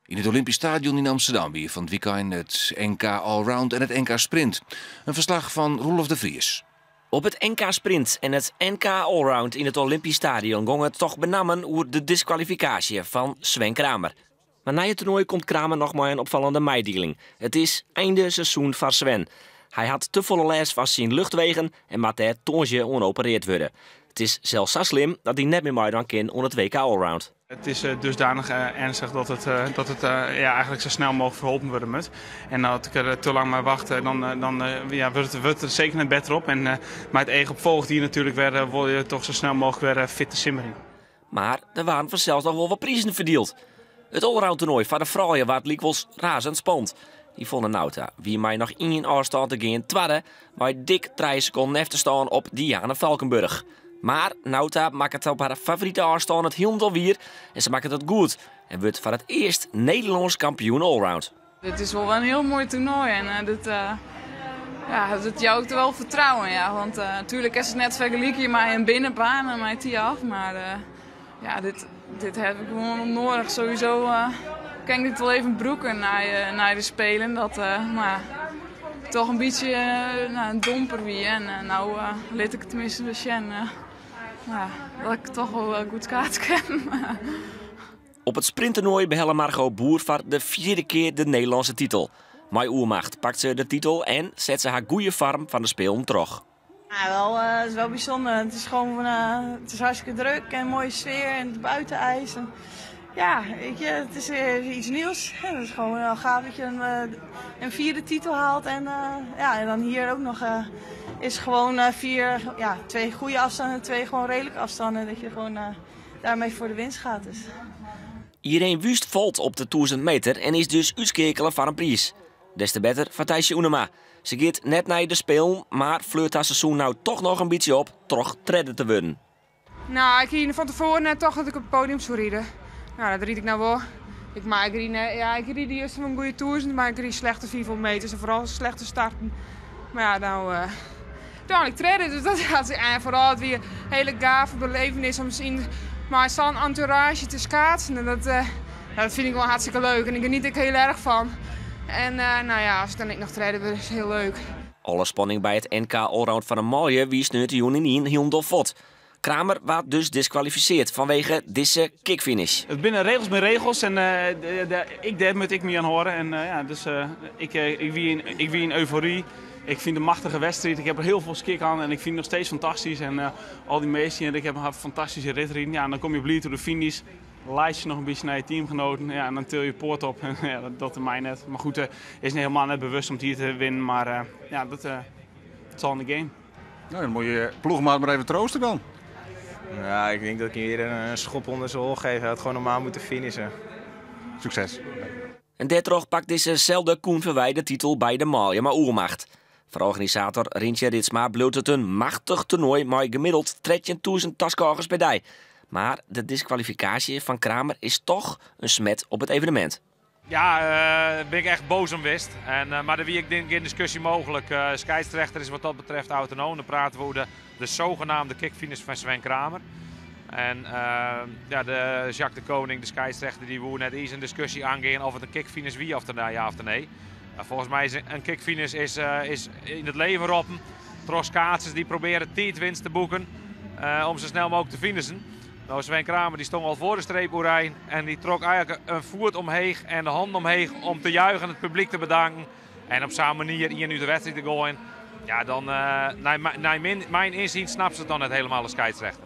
In het Olympisch Stadion in Amsterdam weer van het weekend het NK Allround en het NK Sprint. Een verslag van Roelof de Vries. Op het NK Sprint en het NK Allround in het Olympisch Stadion ging het toch benammen over de disqualificatie van Sven Kramer. Maar na het toernooi komt Kramer nog maar een opvallende meedeling. Het is einde seizoen van Sven. Hij had te volle last van zijn luchtwegen en moet daar tonsje onopereerd worden. Het is zelfs zo slim dat hij net meer meedoen kan onder het WK Allround. Het is dusdanig ernstig dat het eigenlijk zo snel mogelijk verholpen worden moet. En als ik er te lang maar wacht, dan wordt het zeker net beter op. En met het eigen opvolgt die natuurlijk weer, wil je toch zo snel mogelijk weer fit te simmering. Maar er waren vanzelfs nog wel wat prijzen verdeeld. Het allround toernooi van de vrouwen waar het was razend spannend. Die vonden Nauta, wie mij nog 1 afstand te gaan tweede, maar dik 3 seconden even te staan op Diana Valkenburg. Maar Nauta maakt het op haar favoriete afstand het helemaal weer en ze maakt het goed. En wordt voor het eerst Nederlands kampioen allround. Dit is wel een heel mooi toernooi en dat jouwt er wel vertrouwen. Ja. Want natuurlijk is het net vergelijken met een binnenbaan en met die af. Maar dit heb ik gewoon nodig. Sowieso kan ik dit wel even broeken naar de Spelen. Dat toch een beetje een domper wie. En nou liet ik het tenminste de Sjen. Dat ik toch wel goed kaart kan. Op het sprinttoernooi behellen Margot Boer voor de 4e keer de Nederlandse titel. Mai Oermacht pakt ze de titel en zet ze haar goede vorm van de Spelen terug. Ja, het is wel bijzonder. Het is gewoon het is hartstikke druk en een mooie sfeer en het buitenijs. En, ja, weet je, het is iets nieuws. Het is gewoon wel gaaf dat je een 4e titel haalt. En dan hier ook nog is gewoon 2 goede afstanden en 2 gewoon redelijke afstanden. Dat je gewoon daarmee voor de winst gaat. Dus. Iedereen Wust valt op de 1000 meter en is dus uitskekelen van een prijs. Des te beter voor Thijsje Oenema. Ze gaat net naar de Spelen, maar flirt haar seizoen nou toch nog een beetje op, toch treden te worden. Nou, ik hier van tevoren net toch dat ik op het podium zou rijden. Nou, dat ried ik nou wel. Ik ried eerst van een goede 1000, maar ik ried slechte 400 meters en vooral slechte starten. Maar ja, nou ik treden, dus dat gaat vooral weer een hele gave belevenis om zien maar zo'n entourage te schaatsen. En dat vind ik wel hartstikke leuk en ik geniet er heel erg van. En als ik dan nog treden wil, is het heel leuk. Alle spanning bij het NK Allround van een mooie wie sneurt de jongen in heel vod. Kramer werd dus disqualificeerd vanwege deze kickfinish. Het binnen regels met regels en daar moet ik me aan horen. En ik wie in euforie. Ik vind de machtige wedstrijd. Ik heb er heel veel skik aan en ik vind het nog steeds fantastisch. En al die meesten, ik heb een fantastische ritrijden. Ja, en dan kom je blij door de finish. Lijst je nog een beetje naar je teamgenoten en dan til je poort op. Dat is mij net. Maar goed, het is niet helemaal net bewust om het hier te winnen. Maar dat is al in de game. Nou, dan moet je ploegmaat maar even troosten dan. Ja, ik denk dat ik hier een schop onder zijn hol geef. Hij had gewoon normaal moeten finishen. Succes. En daardoor pakt dezezelfde Koen Verwij de titel bij de Malje maar Oermacht. Voor organisator Rintje Ritsma bloot het een machtig toernooi met gemiddeld 13.000 taskogers per dag. Maar de disqualificatie van Kramer is toch een smet op het evenement. Ja, ben ik echt boos om wist. Maar er wie ik denk geen discussie mogelijk. Scheidsrechter is wat dat betreft autonoom. Dan praten we over de zogenaamde kickfinish van Sven Kramer. En de Jacques de Koning, de scheidsrechter, die wil net eens een discussie aangaan of het een kickfinish wie of ja of nee. Volgens mij is een kickfinish is in het leven roepen. Trots schaatsers die proberen tijdwinst te boeken om zo snel mogelijk te finishen. Nou, Sven Kramer die stond al voor de streep Oerijn en die trok eigenlijk een voet omheen en de hand omheen om te juichen en het publiek te bedanken. En op zo'n manier hier nu de wedstrijd te gooien. Ja, dan naar mijn inzien snapt ze het dan net helemaal de scheidsrechter.